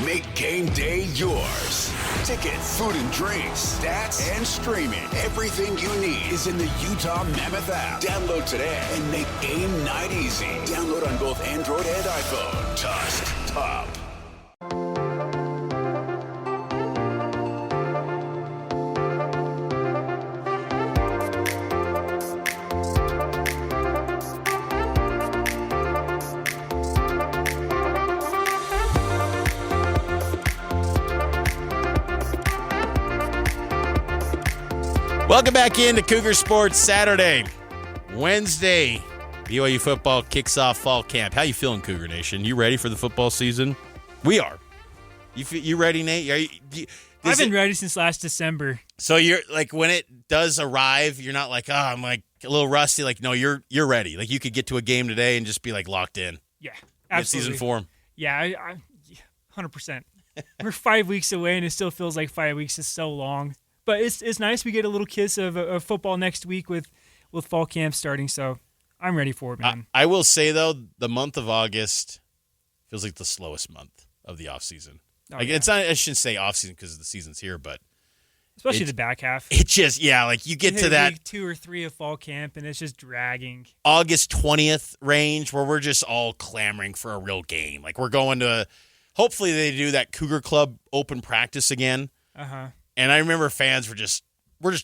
Make game day yours. Tickets, food and drinks, stats, and streaming. Everything you need is in the Utah Mammoth app. Download today and make game night easy. Download on both Android and iPhone. Tusk Top. Welcome back into Cougar Sports Saturday. Wednesday, BYU football kicks off fall camp. How you feeling, Cougar Nation? You ready for the football season? We are. You ready, Nate? I've been ready since last December. So you're like, when it does arrive, you're not like, oh, I'm like a little rusty. Like, no, you're ready. Like, you could get to a game today and just be like locked in. Yeah, absolutely. Season form. Yeah, I 100%. We're 5 weeks away, and it still feels like 5 weeks is so long. But it's nice we get a little kiss of football next week with fall camp starting, so I'm ready for it, man. I will say, though, the month of August feels like the slowest month of the offseason. It's not, I shouldn't say offseason because the season's here, but especially the back half. It just, like you get to that week 2 or 3 of fall camp, and it's just dragging. August 20th range where we're just all clamoring for a real game. Like, we're going to, hopefully they do that Cougar Club open practice again. Uh-huh. And I remember fans we're just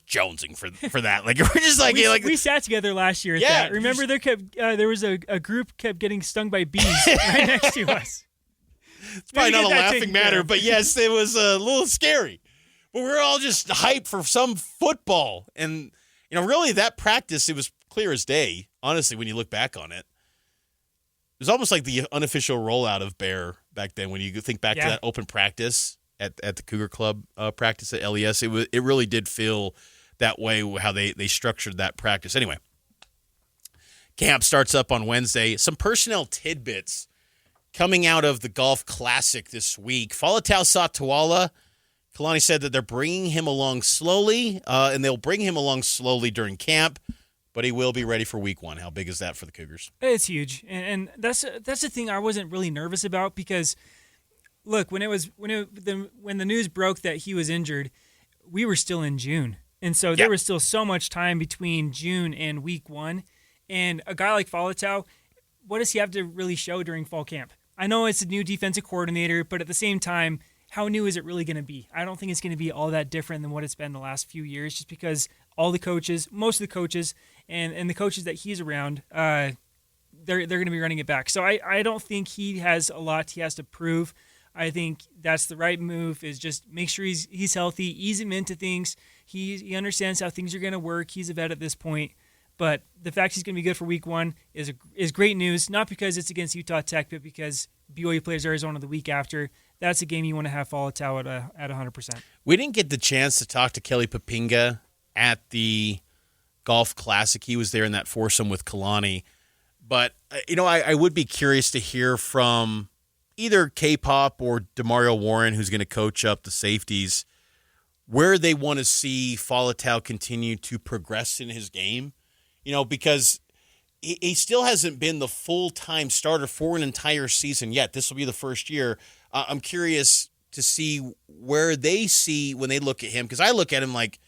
jonesing for that. Like, we're just like, we sat together last year at that. Remember, there was a group kept getting stung by bees right next to us. It's probably not a laughing matter, but yes, it was a little scary. But we're all just hyped for some football, and really that practice, it was clear as day. Honestly, when you look back on it, it was almost like the unofficial rollout of Bear back then. When you think back to that open practice. At the Cougar Club practice at LES, it really did feel that way, how they structured that practice. Anyway, camp starts up on Wednesday. Some personnel tidbits coming out of the Golf Classic this week. Faletau Satawala, Kalani said that they're bringing him along slowly, and they'll bring him along slowly during camp, but he will be ready for week 1. How big is that for the Cougars? It's huge, and that's the thing I wasn't really nervous about because – look, when the news broke that he was injured, we were still in June. And so there was still so much time between June and week 1. And a guy like Faletau, what does he have to really show during fall camp? I know it's a new defensive coordinator, but at the same time, how new is it really going to be? I don't think it's going to be all that different than what it's been the last few years, just because all the coaches, most of the coaches, and the coaches that he's around, they're going to be running it back. So I don't think he has a lot he has to prove. I think that's the right move, is just make sure he's healthy, ease him into things. He understands how things are going to work. He's a vet at this point. But the fact he's going to be good for week 1 is great news, not because it's against Utah Tech, but because BYU plays Arizona the week after. That's a game you want to have Faletau at 100%. We didn't get the chance to talk to Kelly Papinga at the Golf Classic. He was there in that foursome with Kalani. But, I would be curious to hear from either K-Pop or DeMario Warren, who's going to coach up the safeties, where they want to see Faletau continue to progress in his game. Because he still hasn't been the full-time starter for an entire season yet. This will be the first year. I'm curious to see where they see when they look at him, because I look at him like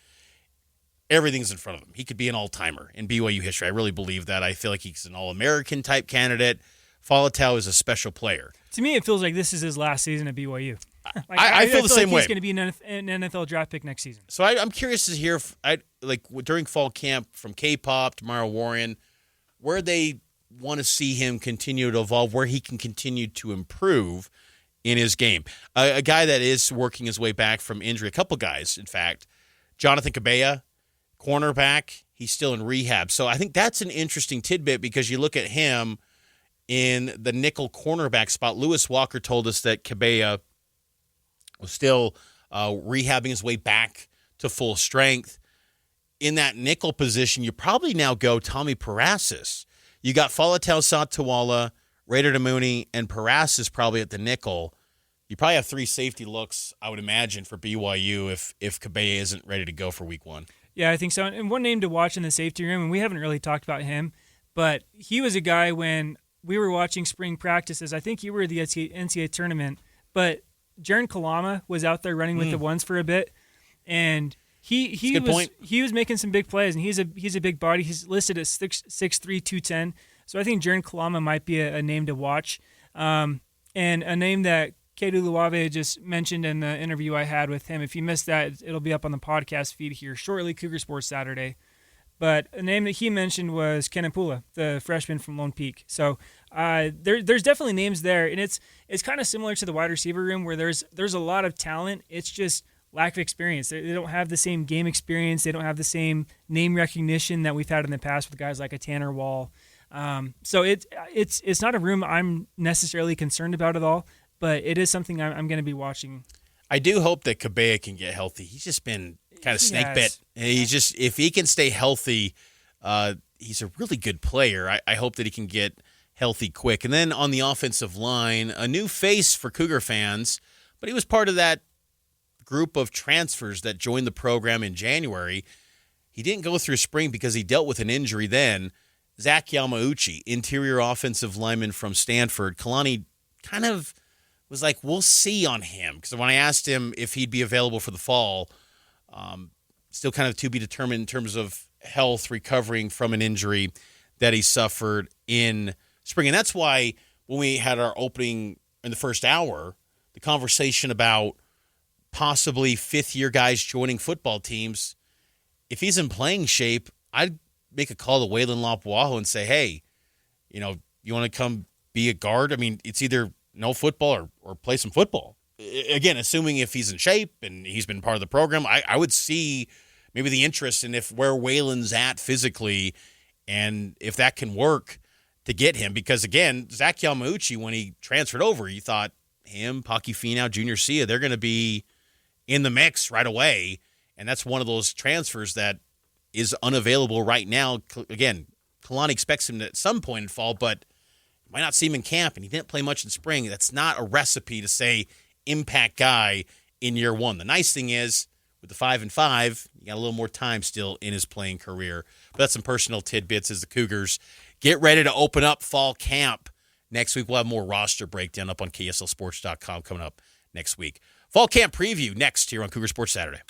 everything's in front of him. He could be an all-timer in BYU history. I really believe that. I feel like he's an All-American type candidate. Faletau is a special player. To me, it feels like this is his last season at BYU. I feel the same way. He's going to be an NFL draft pick next season. So I'm curious to hear, during fall camp from K-Pop to Mario Warren, where they want to see him continue to evolve, where he can continue to improve in his game. A guy that is working his way back from injury, a couple guys, in fact, Jonathan Cabella, cornerback, he's still in rehab. So I think that's an interesting tidbit, because you look at him in the nickel cornerback spot. Lewis Walker told us that Cabella was still rehabbing his way back to full strength. In that nickel position, you probably now go Tommy Parasis. You got Faletau Satawala, Raider Mooney, and Parasis probably at the nickel. You probably have 3 safety looks, I would imagine, for BYU if Cabella isn't ready to go for week 1. Yeah, I think so. And one name to watch in the safety room, and we haven't really talked about him, but he was a guy when we were watching spring practices. I think you were at the NCAA tournament, but Jaron Kalama was out there running with the ones for a bit, and he was making some big plays, and he's a big body. He's listed at 6'3", 210. So I think Jaron Kalama might be a name to watch, and a name that Kedu Luave just mentioned in the interview I had with him. If you missed that, it'll be up on the podcast feed here shortly, Cougar Sports Saturday. But a name that he mentioned was Kenapula, the freshman from Lone Peak. So there's definitely names there, and it's kind of similar to the wide receiver room where there's a lot of talent. It's just lack of experience. They don't have the same game experience. They don't have the same name recognition that we've had in the past with guys like a Tanner Wall. So it's not a room I'm necessarily concerned about at all, but it is something I'm going to be watching. I do hope that Kabea can get healthy. He's just been kind of snake bit. If he can stay healthy, he's a really good player. I hope that he can get healthy quick. And then on the offensive line, a new face for Cougar fans, but he was part of that group of transfers that joined the program in January. He didn't go through spring because he dealt with an injury then. Zach Yamauchi, interior offensive lineman from Stanford. Kalani kind of was like, we'll see on him. Because when I asked him if he'd be available for the fall, still kind of to be determined in terms of health, recovering from an injury that he suffered in spring. And that's why when we had our opening in the first hour, the conversation about possibly fifth-year guys joining football teams, if he's in playing shape, I'd make a call to Waylon Lapuaho and say, hey, you want to come be a guard? I mean, it's either no football or play some football. Again, assuming if he's in shape and he's been part of the program, I would see maybe the interest in where Waylon's at physically and if that can work to get him. Because, again, Zach Yamauchi, when he transferred over, you thought him, Paki Finau, Junior Sia, they're going to be in the mix right away. And that's one of those transfers that is unavailable right now. Again, Kalani expects him to at some point in fall, but might not see him in camp, and he didn't play much in spring. That's not a recipe to say impact guy in year one. The nice thing is, with the 5-5, you got a little more time still in his playing career. But that's some personal tidbits as the Cougars get ready to open up fall camp. Next week, we'll have more roster breakdown up on KSLSports.com coming up next week. Fall camp preview next here on Cougar Sports Saturday.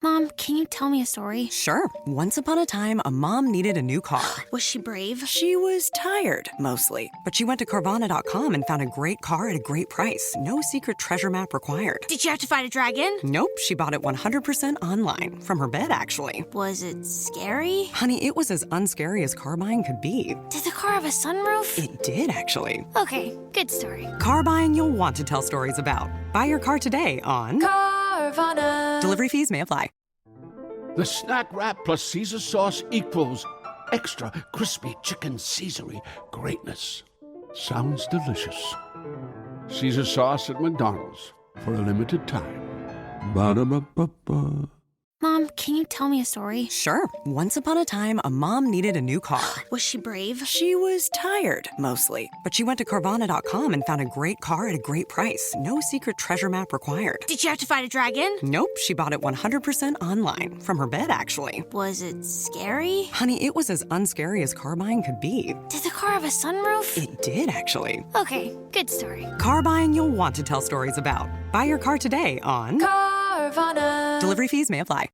Mom, can you tell me a story? Sure. Once upon a time, a mom needed a new car. Was she brave? She was tired, mostly. But she went to Carvana.com and found a great car at a great price. No secret treasure map required. Did you have to fight a dragon? Nope. She bought it 100% online. From her bed, actually. Was it scary? Honey, it was as unscary as car buying could be. Did the car have a sunroof? It did, actually. Okay, good story. Car buying you'll want to tell stories about. Buy your car today on Carvana. Delivery fees may apply. The snack wrap plus Caesar sauce equals extra crispy chicken Caesary greatness. Sounds delicious. Caesar sauce at McDonald's for a limited time. Ba-da-ba-ba-ba. Mom, can you tell me a story? Sure. Once upon a time, a mom needed a new car. Was she brave? She was tired, mostly. But she went to Carvana.com and found a great car at a great price. No secret treasure map required. Did you have to fight a dragon? Nope. She bought it 100% online. From her bed, actually. Was it scary? Honey, it was as unscary as car buying could be. Did the car have a sunroof? It did, actually. Okay, good story. Car buying you'll want to tell stories about. Buy your car today on Carvana. Delivery fees may apply.